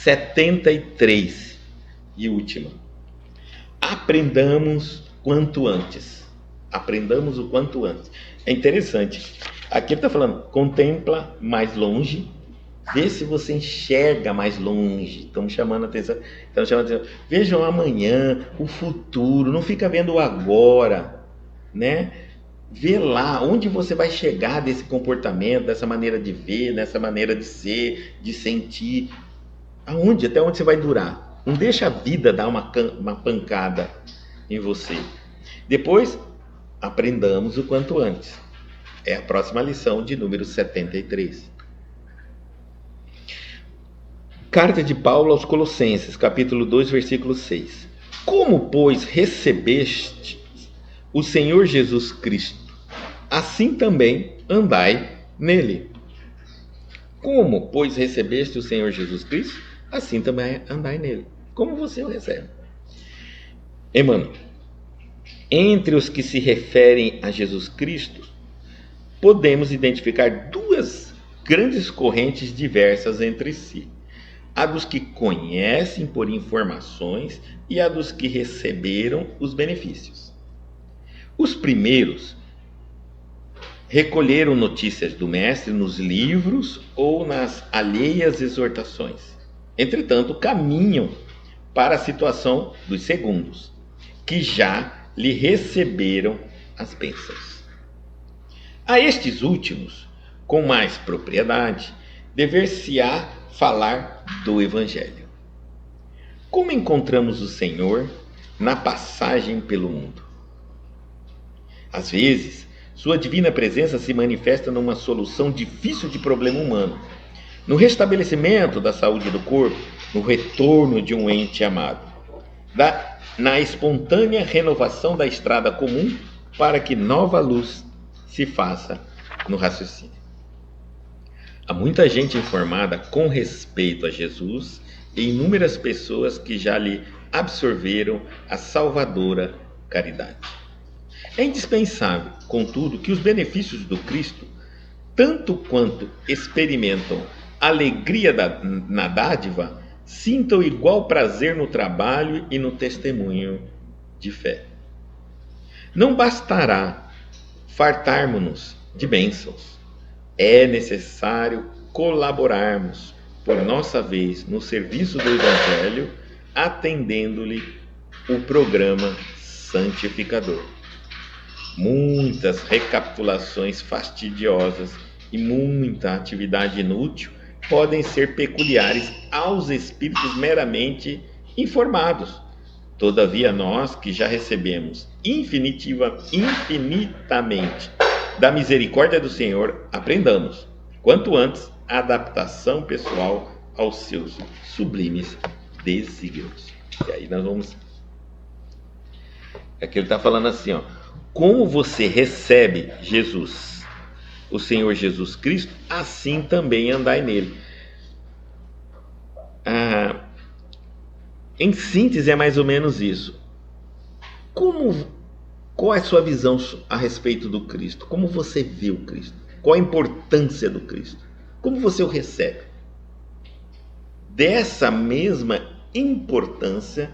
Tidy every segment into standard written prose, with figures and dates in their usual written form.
73 e última. Aprendamos quanto antes. Aprendamos o quanto antes. É interessante. Aqui ele está falando, contempla mais longe, vê se você enxerga mais longe. Estamos chamando a atenção. Vejam amanhã, o futuro, não fica vendo o agora, né? Vê lá onde você vai chegar desse comportamento, dessa maneira de ver, dessa maneira de ser, de sentir. Até onde você vai durar. Não deixa a vida dar uma pancada em você. Depois, aprendamos o quanto antes. É a próxima lição de número 73. Carta de Paulo aos Colossenses, capítulo 2, versículo 6. Como, pois, recebeste o Senhor Jesus Cristo, assim também andai nele. Como, pois, recebeste o Senhor Jesus Cristo, assim também andai nele. Como você o recebe? Emmanuel, entre os que se referem a Jesus Cristo, podemos identificar duas grandes correntes diversas entre si. A dos que conhecem por informações e a dos que receberam os benefícios. Os primeiros recolheram notícias do Mestre nos livros ou nas alheias exortações. Entretanto, caminham para a situação dos segundos, que já lhe receberam as bênçãos. A estes últimos, com mais propriedade, dever-se-á falar do Evangelho. Como encontramos o Senhor na passagem pelo mundo? Às vezes, sua divina presença se manifesta numa solução difícil de problema humano, no restabelecimento da saúde do corpo, no retorno de um ente amado, na espontânea renovação da estrada comum para que nova luz se faça no raciocínio. Há muita gente informada com respeito a Jesus e inúmeras pessoas que já lhe absorveram a salvadora caridade. É indispensável, contudo, que os benefícios do Cristo, tanto quanto experimentam alegria na dádiva, sintam igual prazer no trabalho e no testemunho de fé. Não bastará fartarmos-nos de bênçãos. É necessário colaborarmos, por nossa vez, no serviço do Evangelho, atendendo-lhe o programa santificador. Muitas recapitulações fastidiosas e muita atividade inútil podem ser peculiares aos espíritos meramente informados. Todavia, nós que já recebemos infinitamente da misericórdia do Senhor, aprendamos, quanto antes, a adaptação pessoal aos seus sublimes desígnios. E aí nós vamos... Aqui ele está falando assim, como você recebe Jesus, o Senhor Jesus Cristo, assim também andai nele. Em síntese, é mais ou menos isso. Qual é a sua visão a respeito do Cristo? Como você vê o Cristo? Qual a importância do Cristo? Como você o recebe? Dessa mesma importância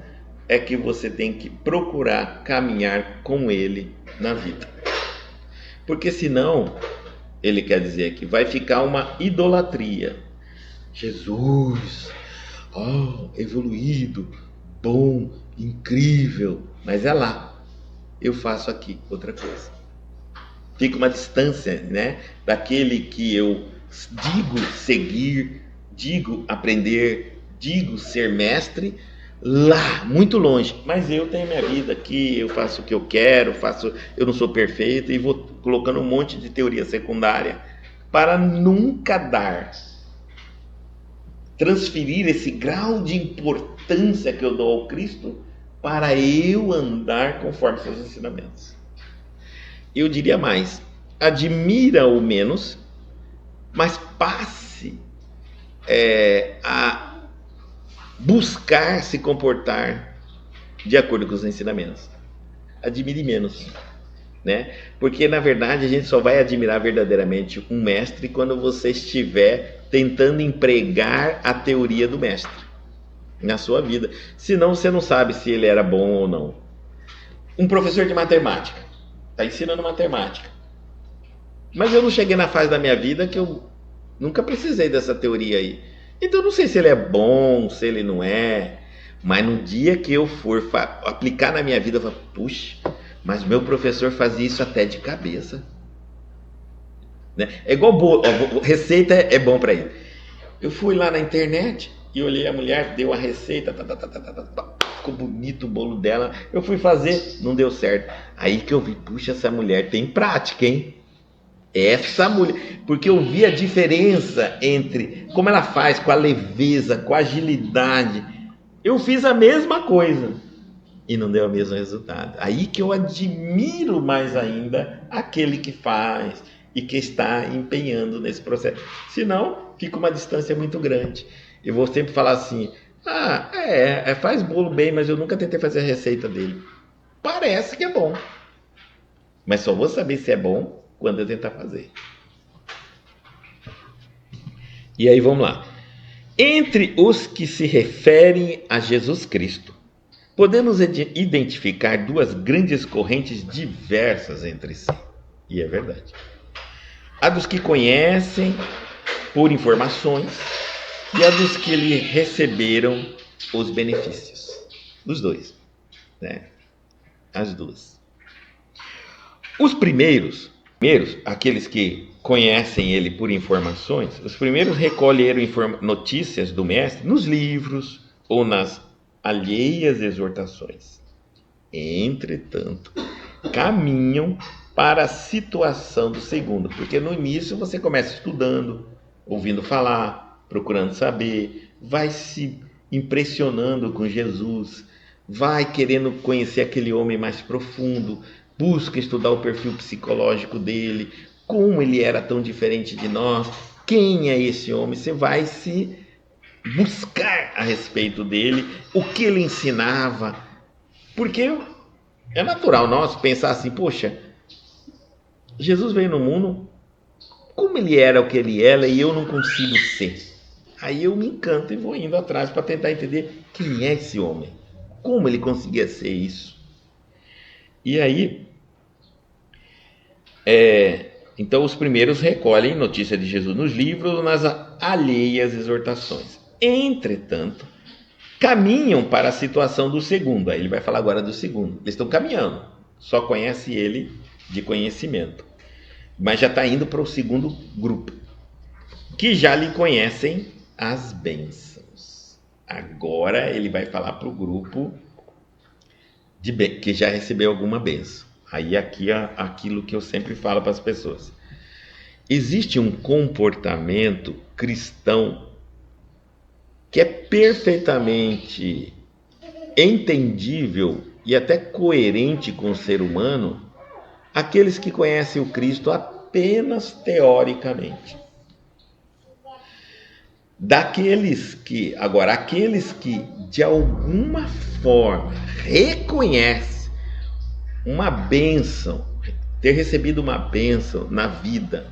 é que você tem que procurar caminhar com ele na vida. Porque senão, ele quer dizer que vai ficar uma idolatria. Jesus, evoluído, bom, incrível, mas é lá. Eu faço aqui outra coisa. Fica uma distância, né, daquele que eu digo seguir, digo aprender, digo ser mestre, lá, muito longe. Mas eu tenho minha vida aqui, eu faço o que eu quero, eu não sou perfeito, e vou colocando um monte de teoria secundária para nunca transferir esse grau de importância que eu dou ao Cristo para eu andar conforme seus ensinamentos. Eu diria mais, admira-o menos, mas passe a buscar se comportar de acordo com os ensinamentos. Admire menos, né? Porque na verdade a gente só vai admirar verdadeiramente um mestre quando você estiver tentando empregar a teoria do mestre. na sua vida. Senão você não sabe se ele era bom ou não. Um professor de matemática está ensinando matemática. Mas eu não cheguei na fase da minha vida que eu nunca precisei dessa teoria aí. Então eu não sei se ele é bom, se ele não é. Mas no dia que eu for aplicar na minha vida, eu falo, puxa, mas meu professor fazia isso até de cabeça. Né? É igual bolo, ó, receita é bom para ele. Eu fui lá na internet e olhei a mulher, deu a receita, ficou bonito o bolo dela. Eu fui fazer, não deu certo. Aí que eu vi, puxa, essa mulher tem prática, hein? Essa mulher, porque eu vi a diferença entre como ela faz, com a leveza, com a agilidade. Eu fiz a mesma coisa e não deu o mesmo resultado. Aí que eu admiro mais ainda aquele que faz e que está empenhando nesse processo. Senão, fica uma distância muito grande. Eu vou sempre falar assim, faz bolo bem, mas eu nunca tentei fazer a receita dele. Parece que é bom, mas só vou saber se é bom quando eu tentar fazer. E aí vamos lá. Entre os que se referem a Jesus Cristo, podemos identificar duas grandes correntes diversas entre si. E é verdade. A dos que conhecem por informações e a dos que lhe receberam os benefícios. Dos dois, né? As duas. Os primeiros, aqueles que conhecem ele por informações, os primeiros recolheram notícias do mestre nos livros ou nas alheias exortações. Entretanto, caminham para a situação do segundo, porque no início você começa estudando, ouvindo falar, procurando saber, vai se impressionando com Jesus, vai querendo conhecer aquele homem mais profundo, busca estudar o perfil psicológico dele, como ele era tão diferente de nós, quem é esse homem, você vai se buscar a respeito dele, o que ele ensinava, porque é natural nós pensar assim, poxa, Jesus veio no mundo, como ele era o que ele era e eu não consigo ser. Aí eu me encanto e vou indo atrás para tentar entender quem é esse homem, como ele conseguia ser isso. E aí, então os primeiros recolhem notícia de Jesus nos livros, nas alheias exortações. Entretanto, caminham para a situação do segundo. Aí ele vai falar agora do segundo. Eles estão caminhando, só conhece ele de conhecimento, mas já está indo para o segundo grupo, que já lhe conhecem as bênçãos. Agora ele vai falar para o grupo que já recebeu alguma bênção. Aí aqui é aquilo que eu sempre falo para as pessoas. Existe um comportamento cristão que é perfeitamente entendível e até coerente com o ser humano, aqueles que conhecem o Cristo apenas teoricamente. Aqueles que de alguma forma reconhecem uma bênção, ter recebido uma bênção na vida,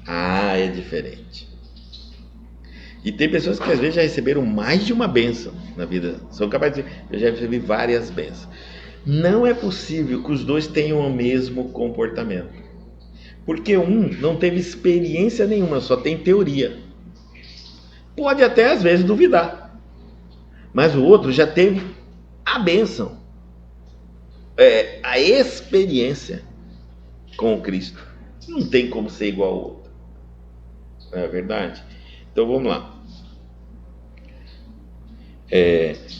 é diferente. E tem pessoas que às vezes já receberam mais de uma bênção na vida, são capazes de dizer, eu já recebi várias bênçãos. Não é possível que os dois tenham o mesmo comportamento, porque um não teve experiência nenhuma, só tem teoria. Pode até às vezes duvidar, mas o outro já teve a bênção, a experiência com o Cristo. Não tem como ser igual ao outro, não é verdade? Então vamos lá.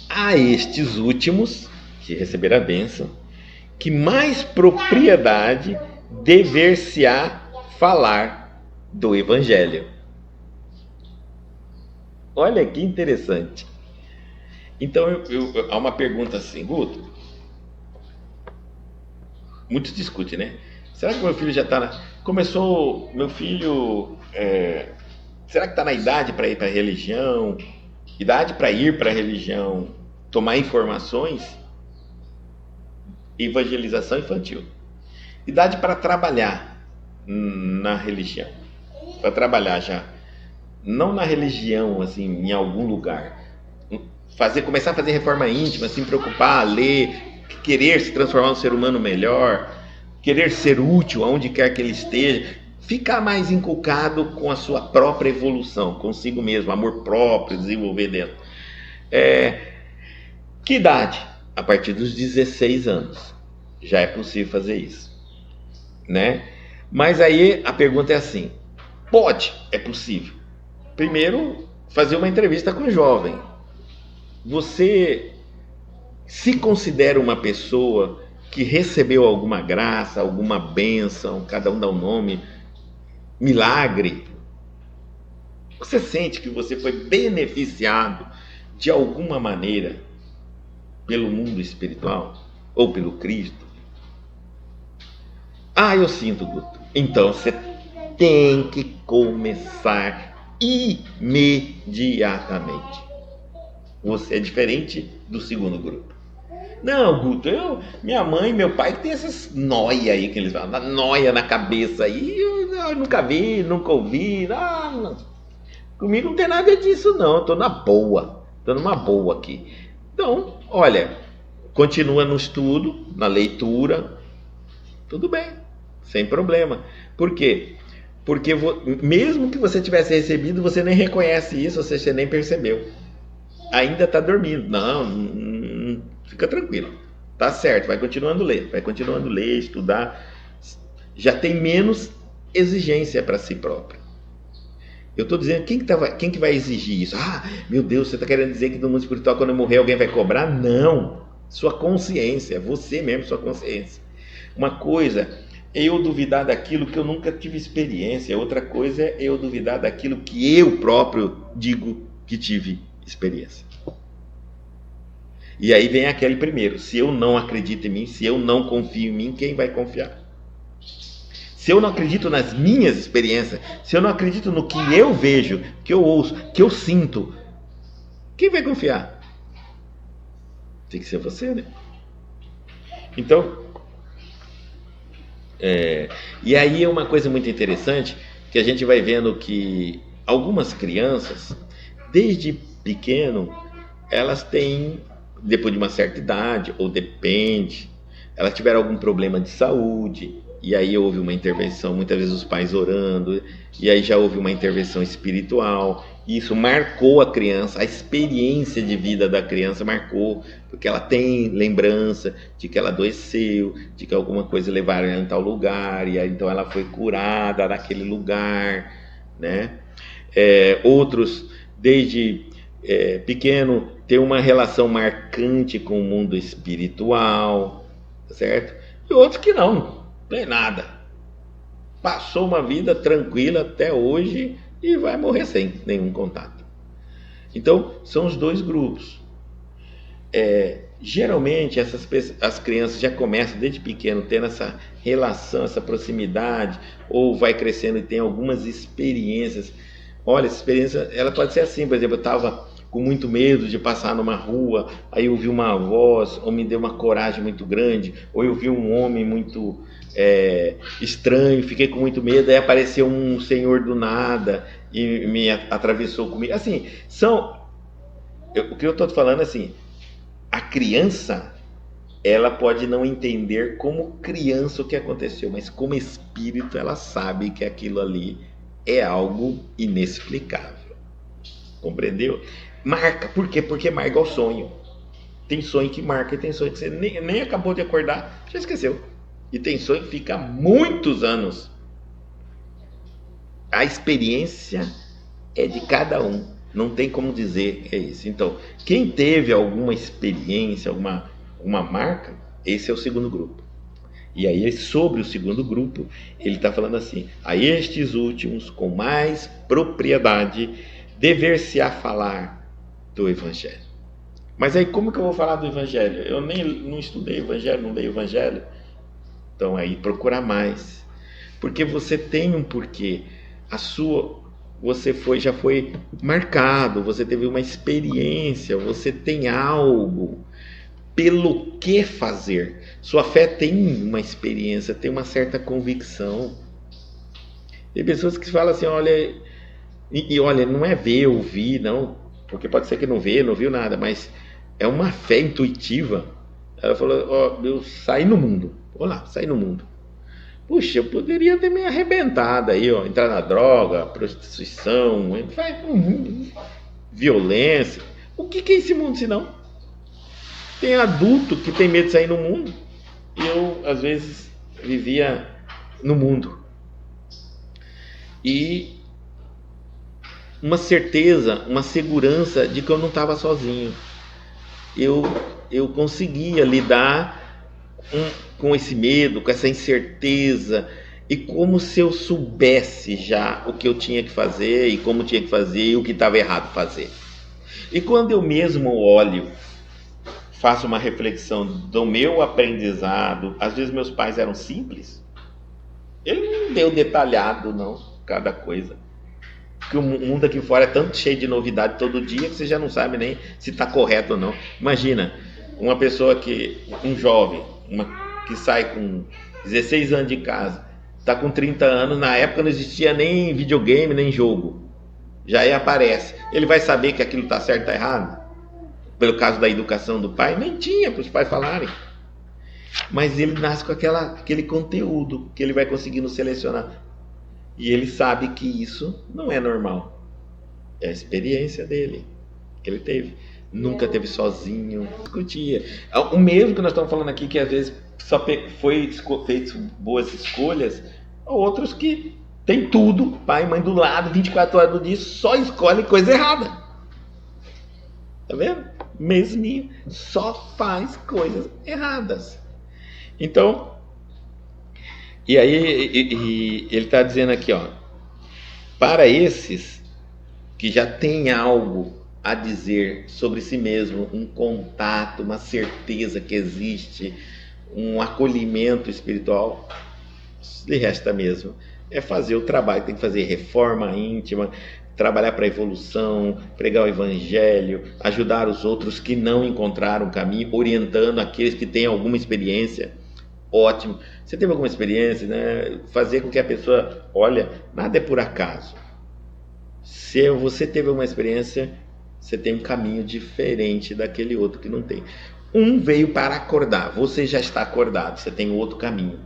A estes últimos que receberam a bênção, que mais propriedade dever-se-á falar do Evangelho. Olha que interessante. Então há uma pergunta assim, Guto. Muitos discutem, né? Será que meu filho já está começou, meu filho, será que está na idade para ir para a religião? Idade para ir para a religião, tomar informações? Evangelização infantil. Idade para trabalhar na religião. Para trabalhar já. Não na religião, assim, em algum lugar. começar a fazer reforma íntima, se preocupar, ler, querer se transformar num ser humano melhor, querer ser útil aonde quer que ele esteja, ficar mais inculcado com a sua própria evolução, consigo mesmo, amor próprio, desenvolver dentro. Que idade? A partir dos 16 anos já é possível fazer isso, né? Mas aí a pergunta é assim: pode? É possível. Primeiro, fazer uma entrevista com o jovem. Você se considera uma pessoa que recebeu alguma graça, alguma bênção, cada um dá um nome, milagre? Você sente que você foi beneficiado de alguma maneira pelo mundo espiritual? Ou pelo Cristo? Ah, eu sinto, Guto. Então você tem que começar imediatamente. Você é diferente do segundo grupo. Não, Guto, minha mãe e meu pai tem essas noia aí que eles falam, noia na cabeça aí, eu nunca vi, nunca ouvi, não. Comigo não tem nada disso não, eu tô na boa, tô numa boa aqui. Então, olha, continua no estudo, na leitura, tudo bem, sem problema. Por quê? Porque mesmo que você tivesse recebido, você nem reconhece isso, ou seja, você nem percebeu. Ainda está dormindo. Não, fica tranquilo. Tá certo, vai continuando a ler, estudar. Já tem menos exigência para si próprio. Eu estou dizendo, quem que vai exigir isso? Ah, meu Deus, você está querendo dizer que no mundo espiritual, quando eu morrer, alguém vai cobrar? Não. Sua consciência, você mesmo, sua consciência. Uma coisa é eu duvidar daquilo que eu nunca tive experiência. Outra coisa é eu duvidar daquilo que eu próprio digo que tive experiência. E aí vem aquele primeiro: se eu não acredito em mim, se eu não confio em mim, quem vai confiar? Se eu não acredito nas minhas experiências, se eu não acredito no que eu vejo, que eu ouço, que eu sinto, quem vai confiar? Tem que ser você, né? Então, e aí é uma coisa muito interessante, que a gente vai vendo que algumas crianças, desde pequeno, elas têm, depois de uma certa idade, ou depende, elas tiveram algum problema de saúde, e aí houve uma intervenção, muitas vezes os pais orando, e aí já houve uma intervenção espiritual, e isso marcou a criança, a experiência de vida da criança marcou, porque ela tem lembrança de que ela adoeceu, de que alguma coisa levaram ela em tal lugar, e aí então ela foi curada naquele lugar, né? Outros, desde pequeno, tem uma relação marcante com o mundo espiritual, certo? E outros que não tem nada. Passou uma vida tranquila até hoje e vai morrer sem nenhum contato. Então, são os dois grupos. Geralmente, as crianças já começam desde pequeno tendo essa relação, essa proximidade, ou vai crescendo e tem algumas experiências. Olha, essa experiência, ela pode ser assim, por exemplo, eu estava com muito medo de passar numa rua, aí eu vi uma voz, ou me deu uma coragem muito grande, ou eu vi um homem muito estranho, fiquei com muito medo, aí apareceu um senhor do nada e me atravessou comigo. Assim, o que eu estou falando assim, a criança, ela pode não entender como criança o que aconteceu, mas como espírito ela sabe que aquilo ali é algo inexplicável. Compreendeu? Marca. Por quê? Porque marca igual sonho. Tem sonho que marca e tem sonho que você nem acabou de acordar, já esqueceu. E tem sonho que fica muitos anos. A experiência é de cada um. Não tem como dizer que é isso. Então, quem teve alguma experiência, uma marca, esse é o segundo grupo. E aí, sobre o segundo grupo, ele está falando assim: a estes últimos, com mais propriedade, dever-se-á falar do Evangelho. Mas aí, como que eu vou falar do Evangelho? Eu não estudei Evangelho, não leio Evangelho. Então, aí, procurar mais. Porque você tem um porquê. Você já foi marcado, você teve uma experiência, você tem algo pelo que fazer. Sua fé tem uma experiência, tem uma certa convicção. Tem pessoas que falam assim, olha, olha, não é ver, ouvir, não. porque pode ser que não vê, não viu nada, mas é uma fé intuitiva. Ela falou, ó, eu saí no mundo, olá, saí no mundo. Puxa, eu poderia ter me arrebentado aí, ó, entrar na droga, prostituição, violência. O que é esse mundo senão? Tem adulto que tem medo de sair no mundo. E eu, às vezes, vivia no mundo. E uma certeza, uma segurança de que eu não estava sozinho. Eu conseguia lidar com esse medo, com essa incerteza, e como se eu soubesse já o que eu tinha que fazer, e como tinha que fazer, e o que estava errado fazer. E quando eu mesmo olho, faço uma reflexão do meu aprendizado, às vezes meus pais eram simples, ele não deu detalhado não, cada coisa. Porque o mundo aqui fora é tanto cheio de novidade todo dia que você já não sabe nem se está correto ou não. Imagina, uma pessoa um jovem, que sai com 16 anos de casa, está com 30 anos, na época não existia nem videogame, nem jogo. Já aí aparece. Ele vai saber que aquilo está certo ou está errado? Pelo caso da educação do pai, nem tinha para os pais falarem. Mas ele nasce com aquele conteúdo que ele vai conseguindo selecionar. E ele sabe que isso não é normal. É a experiência dele, que ele teve. Nunca teve sozinho, discutia. O mesmo que nós estamos falando aqui, que às vezes só foi feito boas escolhas, outros que tem tudo, pai e mãe do lado, 24 horas do dia, só escolhe coisa errada. Tá vendo? Mesminho, só faz coisas erradas. Então, e aí ele está dizendo aqui, ó, para esses que já têm algo a dizer sobre si mesmo, um contato, uma certeza que existe, um acolhimento espiritual, lhe resta mesmo é fazer o trabalho, tem que fazer reforma íntima, trabalhar para a evolução, pregar o evangelho, ajudar os outros que não encontraram o caminho, orientando aqueles que têm alguma experiência. Ótimo, você teve alguma experiência, né? Fazer com que a pessoa, olha, nada é por acaso. Se você teve uma experiência, você tem um caminho diferente daquele outro que não tem. Um veio para acordar, você já está acordado, você tem outro caminho.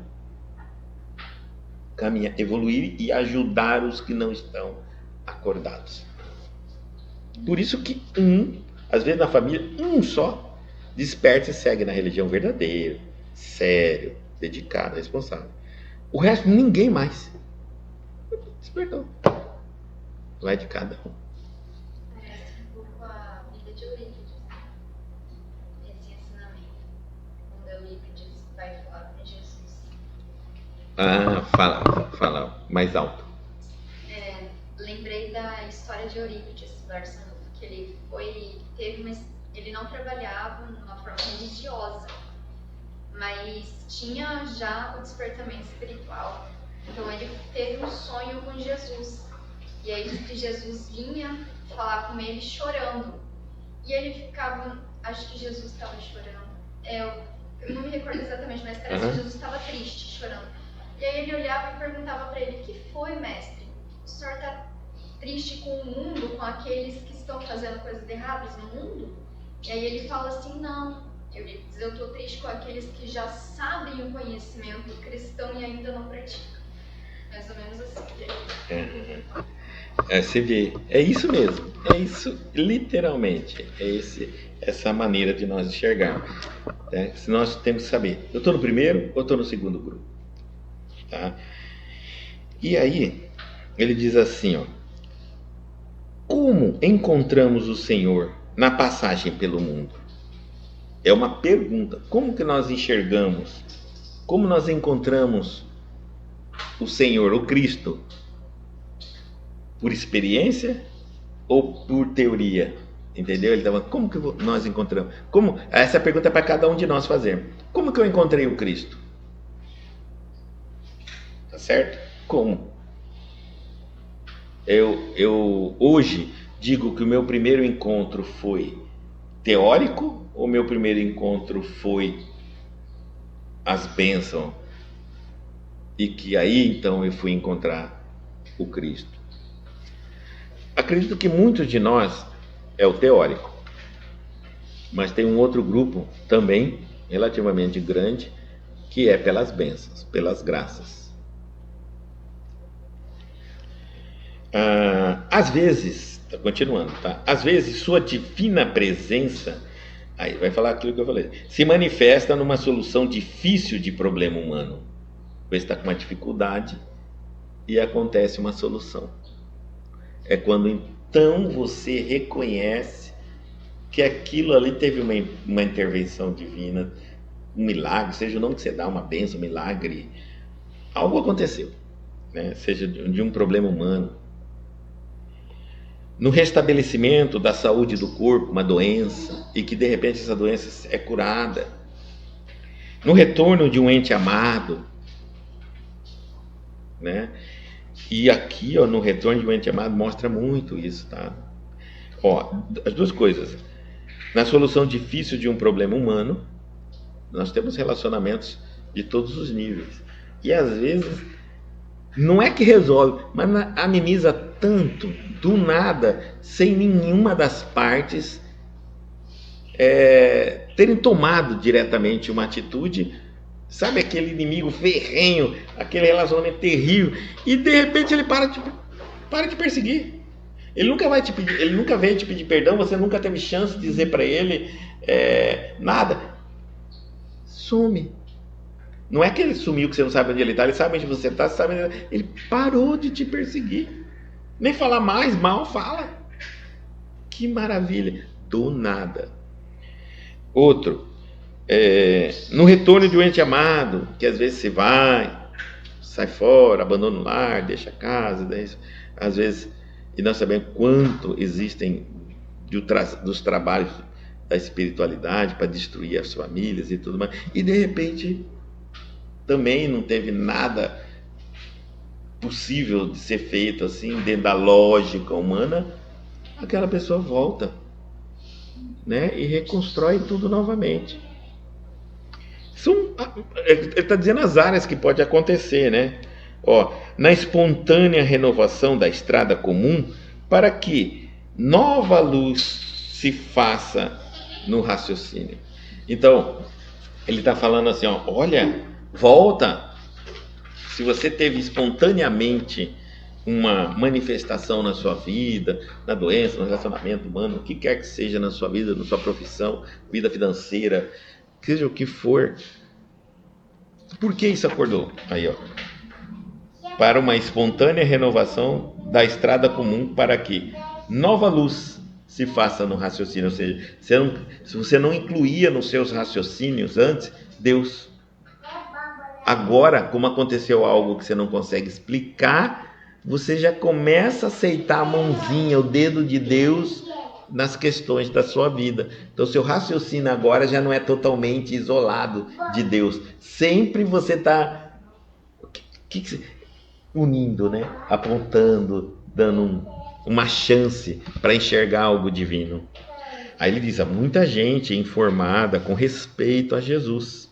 Caminha, evoluir e ajudar os que não estão acordados. Por isso que às vezes na família, só desperta e segue na religião verdadeira, sério, dedicado, responsável. O resto, ninguém mais. Despertou. Vai de cada um. Parece um pouco a vida de Eurípides, esse ensinamento. Quando Eurípides vai falar com Jesus. Fala mais alto. Lembrei da história de Eurípides, do Arsanudo, que ele não trabalhava numa forma religiosa, mas tinha já o despertamento espiritual. Então ele teve um sonho com Jesus. E aí diz que Jesus vinha falar com ele chorando. E ele ficava, acho que Jesus estava chorando. Eu não me recordo exatamente, mas parece que Jesus estava triste, chorando. E aí ele olhava e perguntava para ele: "O que foi, mestre? O senhor está triste com o mundo, com aqueles que estão fazendo coisas erradas no mundo?" E aí ele fala assim: "Não, eu estou triste com aqueles que já sabem o conhecimento cristão e ainda não praticam." Mais ou menos assim. Você vê, é isso mesmo, é isso literalmente, essa maneira de nós enxergarmos. Tá? Se nós temos que saber, eu estou no primeiro ou estou no segundo grupo? Tá? E aí, ele diz assim, ó, como encontramos o Senhor na passagem pelo mundo? É uma pergunta, como que nós enxergamos, como nós encontramos o Senhor, o Cristo? Por experiência ou por teoria? Entendeu? Ele estava, como que nós encontramos? Essa pergunta é para cada um de nós fazer. Como que eu encontrei o Cristo? Tá certo? Como? Eu hoje digo que o meu primeiro encontro foi teórico ou meu primeiro encontro foi as bênçãos? E que aí então eu fui encontrar o Cristo. Acredito que muitos de nós é o teórico. Mas tem um outro grupo também relativamente grande, que é pelas bênçãos, pelas graças. Às vezes, continuando, tá? Às vezes sua divina presença, aí vai falar aquilo que eu falei, se manifesta numa solução difícil de problema humano. Você está com uma dificuldade e acontece uma solução. É quando então você reconhece que aquilo ali teve uma intervenção divina, um milagre, seja o nome que você dá, uma bênção, um milagre, algo aconteceu, né? Seja de um problema humano. No restabelecimento da saúde do corpo, uma doença, e que de repente essa doença é curada. No retorno de um ente amado, né? E aqui, ó, no retorno de um ente amado mostra muito isso, tá? Ó, as duas coisas. Na solução difícil de um problema humano, nós temos relacionamentos de todos os níveis. E às vezes, não é que resolve, mas ameniza tanto, do nada, sem nenhuma das partes terem tomado diretamente uma atitude. Sabe aquele inimigo ferrenho, aquele relacionamento terrível, e de repente ele para de perseguir. Ele nunca vai te pedir, ele nunca veio te pedir perdão, você nunca teve chance de dizer para ele nada. Some. Não é que ele sumiu, que você não sabe onde ele está, ele sabe onde você está, sabe onde ele está. Ele parou de te perseguir. Nem falar mais mal, fala. Que maravilha. Do nada. Outro. No retorno de um ente amado, que às vezes se vai, sai fora, abandona o lar, deixa a casa, às vezes, e nós sabemos quanto existem dos trabalhos da espiritualidade para destruir as famílias e tudo mais, e de repente também não teve nada possível de ser feito assim dentro da lógica humana, aquela pessoa volta, né, e reconstrói tudo novamente. Ele está dizendo as áreas que pode acontecer, né? Ó, na espontânea renovação da estrada comum, para que nova luz se faça no raciocínio. Então, ele está falando assim, ó, olha, volta. Se você teve espontaneamente uma manifestação na sua vida, na doença, no relacionamento humano, o que quer que seja na sua vida, na sua profissão, vida financeira, seja o que for, por que isso acordou? Aí, ó, para uma espontânea renovação da estrada comum, para que nova luz se faça no raciocínio. Ou seja, se você não incluía nos seus raciocínios antes Deus, agora, como aconteceu algo que você não consegue explicar, você já começa a aceitar a mãozinha, o dedo de Deus nas questões da sua vida. Então, seu raciocínio agora já não é totalmente isolado de Deus. Sempre você está unindo, né? Apontando, dando uma chance para enxergar algo divino. Aí ele diz, há muita gente informada com respeito a Jesus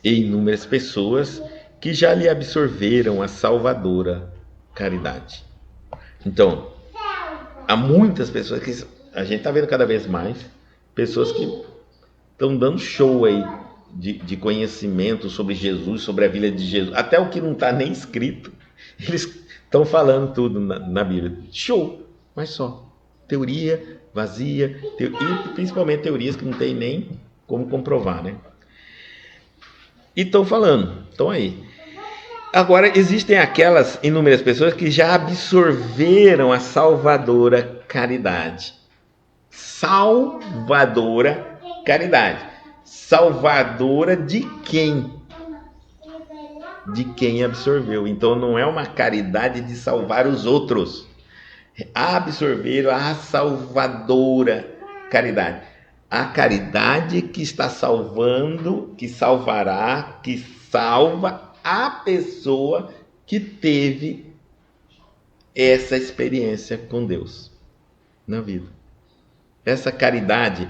e inúmeras pessoas que já lhe absorveram a salvadora caridade. Então, há muitas pessoas que a gente está vendo cada vez mais, pessoas que estão dando show aí de conhecimento sobre Jesus, sobre a vida de Jesus, até o que não está nem escrito, eles estão falando tudo na Bíblia. Show, mas só teoria vazia, e principalmente teorias que não tem nem como comprovar, né? E estão falando, estão aí. Agora, existem aquelas inúmeras pessoas que já absorveram a salvadora caridade. Salvadora caridade. Salvadora de quem? De quem absorveu. Então, não é uma caridade de salvar os outros. Absorveram a salvadora caridade. A caridade que está salvando, que salvará, que salva a pessoa que teve essa experiência com Deus na vida. Essa caridade,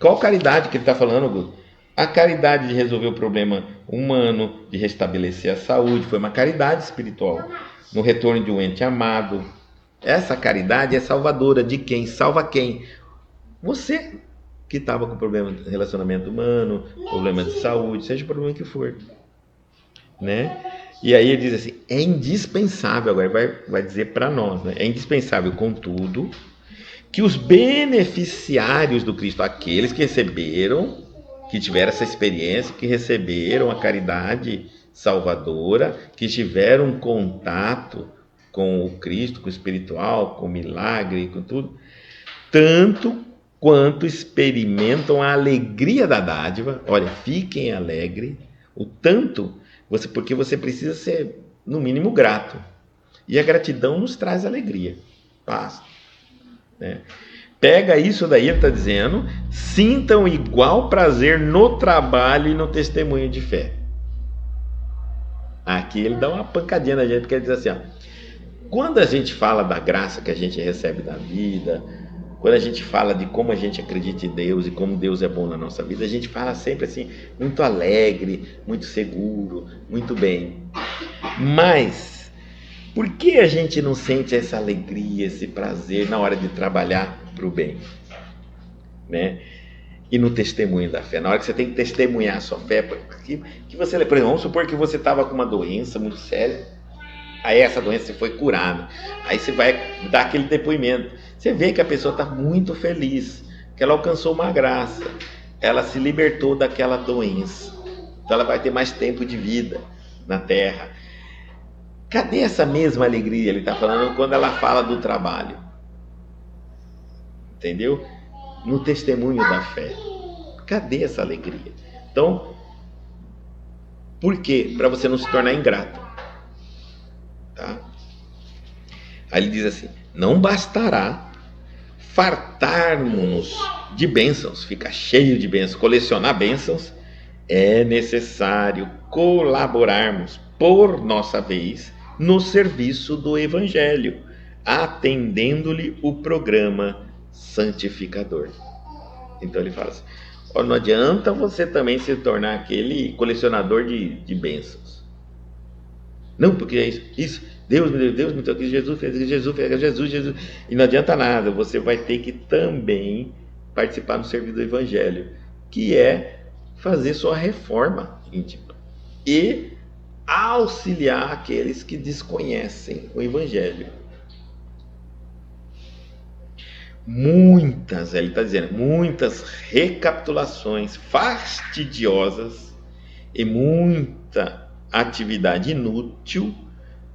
qual caridade que ele está falando, Augusto? A caridade de resolver o problema humano, de restabelecer a saúde, foi uma caridade espiritual. No retorno de um ente amado, Essa caridade é salvadora de quem? Salva quem? Você que estava com problema de relacionamento humano, problema de saúde, seja o problema que for, né? E aí ele diz assim, é indispensável, agora vai dizer para nós, né? É indispensável, contudo, que os beneficiários do Cristo, aqueles que receberam, que tiveram essa experiência, que receberam a caridade salvadora, que tiveram contato com o Cristo, com o espiritual, com o milagre, com tudo, tanto quanto experimentam a alegria da dádiva, olha, fiquem alegres, o tanto, porque você precisa ser, no mínimo, grato. E a gratidão nos traz alegria, paz, né? Pega isso daí, ele está dizendo, sintam igual prazer no trabalho e no testemunho de fé. Aqui ele dá uma pancadinha na gente, porque ele diz assim, ó, quando a gente fala da graça que a gente recebe da vida, quando a gente fala de como a gente acredita em Deus e como Deus é bom na nossa vida, a gente fala sempre assim, muito alegre, muito seguro, muito bem. Mas, por que a gente não sente essa alegria, esse prazer na hora de trabalhar para o bem? Né? E no testemunho da fé, na hora que você tem que testemunhar a sua fé, que você, por exemplo, vamos supor que você estava com uma doença muito séria, aí essa doença foi curada, aí você vai dar aquele depoimento, você vê que a pessoa está muito feliz, que ela alcançou uma graça, ela se libertou daquela doença, então ela vai ter mais tempo de vida na terra. Cadê essa mesma alegria? Ele está falando quando ela fala do trabalho, entendeu? No testemunho da fé, cadê essa alegria? Então, por quê? Para você não se tornar ingrato, tá? Aí ele diz assim, não bastará fartarmos-nos de bênçãos, ficar cheio de bênçãos, colecionar bênçãos, é necessário colaborarmos por nossa vez no serviço do Evangelho, atendendo-lhe o programa santificador. Então ele fala assim, ó, não adianta você também se tornar aquele colecionador de bênçãos. Não, porque é isso, Deus me deu, Jesus fez, Jesus, e não adianta nada, você vai ter que também participar do serviço do Evangelho, que é fazer sua reforma íntima e auxiliar aqueles que desconhecem o Evangelho. Ele está dizendo, muitas recapitulações fastidiosas e muita atividade inútil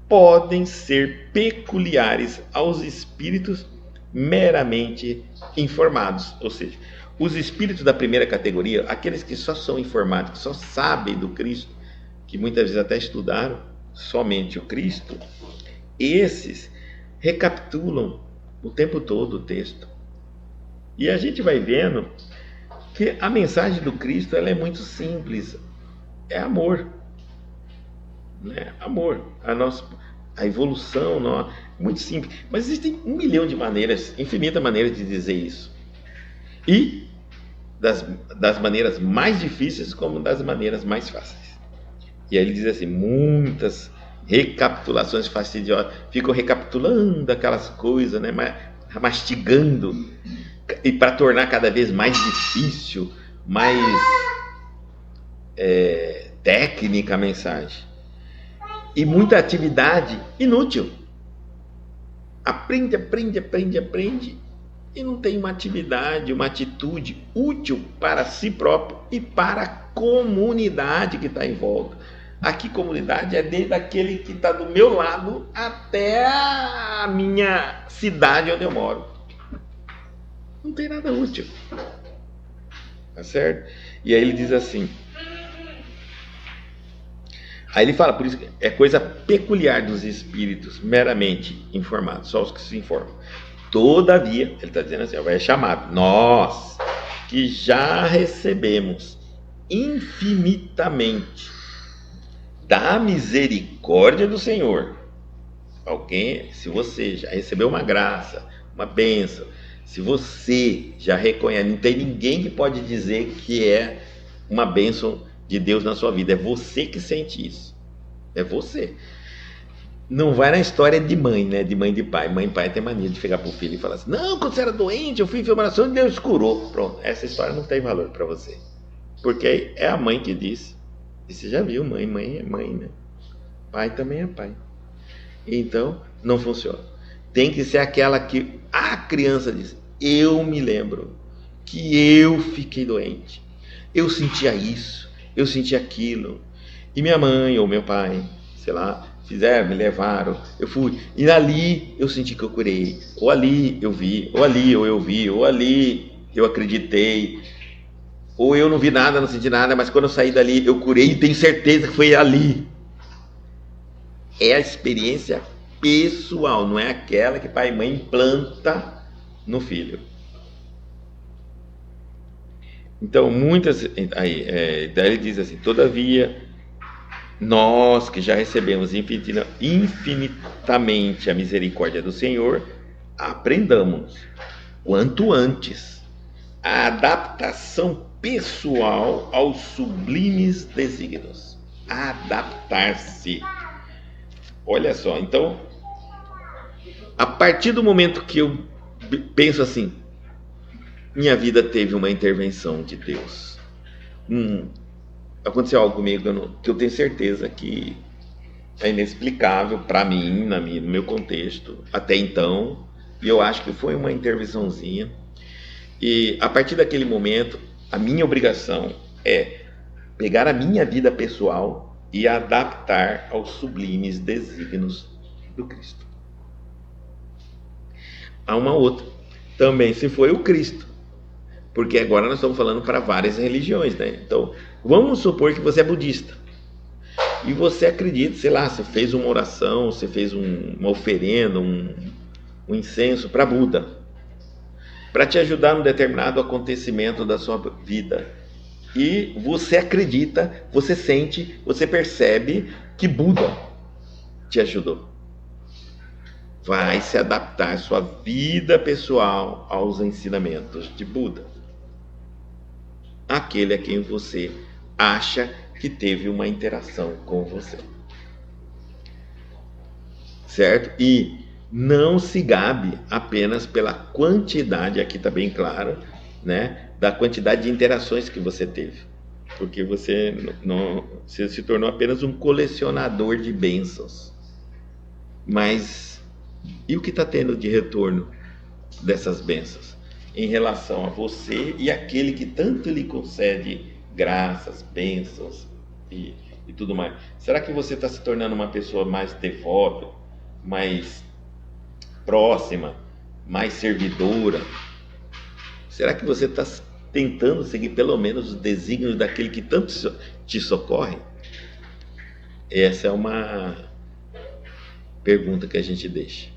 podem ser peculiares aos espíritos meramente informados, ou seja, os espíritos da primeira categoria, aqueles que só são informados, que só sabem do Cristo, que muitas vezes até estudaram somente o Cristo, esses recapitulam o tempo todo o texto. E a gente vai vendo que a mensagem do Cristo ela é muito simples. É amor. Né? Amor. A evolução não, muito simples. Mas existem 1 milhão de maneiras, infinitas maneiras de dizer isso. E das maneiras mais difíceis como das maneiras mais fáceis. E aí ele diz assim, muitas recapitulações fastidiosas, ficam recapitulando aquelas coisas, né? Mastigando, e para tornar cada vez mais difícil, mais técnica a mensagem. E muita atividade inútil. Aprende, e não tem uma atividade, uma atitude útil para si próprio e para a comunidade que está em volta. Aqui comunidade é desde aquele que está do meu lado até a minha cidade onde eu moro. Não tem nada útil. Tá certo? E aí ele diz assim. Aí ele fala, por isso que é coisa peculiar dos espíritos meramente informados, só os que se informam. Todavia, ele está dizendo assim, vai chamar nós que já recebemos infinitamente da misericórdia do Senhor. Alguém, se você já recebeu uma graça, uma bênção, se você já reconhece, não tem ninguém que pode dizer que é uma bênção de Deus na sua vida, é você que sente isso, é você. Não vai na história de mãe, né? De mãe e de pai. Mãe e pai tem mania de chegar pro filho e falar assim: não, quando você era doente, eu fui em oração e Deus curou. Pronto, essa história não tem valor para você. Porque é a mãe que disse. E você já viu, mãe é mãe, né? Pai também é pai. Então, não funciona. Tem que ser aquela que a criança diz: eu me lembro que eu fiquei doente. Eu sentia isso, eu sentia aquilo. E minha mãe ou meu pai, sei lá, fizeram, me levaram, eu fui. E ali eu senti que eu curei. Ou ali eu vi, ou ali eu vi, ou ali eu acreditei. Ou eu não vi nada, não senti nada, mas quando eu saí dali eu curei e tenho certeza que foi ali. É a experiência pessoal, não é aquela que pai e mãe implanta no filho. Então, muitas. Daí ele diz assim: todavia, nós que já recebemos infinitamente a misericórdia do Senhor, aprendamos, quanto antes, a adaptação pessoal aos sublimes desígnios. Adaptar-se. Olha só, então, a partir do momento que eu penso assim, minha vida teve uma intervenção de Deus. Aconteceu algo comigo que eu tenho certeza que é inexplicável para mim, no meu contexto, até então, e eu acho que foi uma intervençãozinha. E a partir daquele momento, a minha obrigação é pegar a minha vida pessoal e adaptar aos sublimes desígnios do Cristo. Há uma outra, também se foi o Cristo, porque agora nós estamos falando para várias religiões, né? Então, vamos supor que você é budista e você acredita, sei lá, você fez uma oração, você fez uma oferenda, um incenso para Buda, para te ajudar num determinado acontecimento da sua vida. E você acredita, você sente, você percebe que Buda te ajudou. Vai se adaptar sua vida pessoal aos ensinamentos de Buda. Aquele a quem você acha que teve uma interação com você. Certo? E não se gabe apenas pela quantidade, aqui está bem claro, né, da quantidade de interações que você teve. Porque você se tornou apenas um colecionador de bênçãos. Mas e o que está tendo de retorno dessas bênçãos em relação a você e aquele que tanto lhe concede graças, bênçãos e tudo mais? Será que você está se tornando uma pessoa mais devota, mais próxima, mais servidora? Será que você está tentando seguir pelo menos os desígnios daquele que tanto te socorre? Essa é uma pergunta que a gente deixa.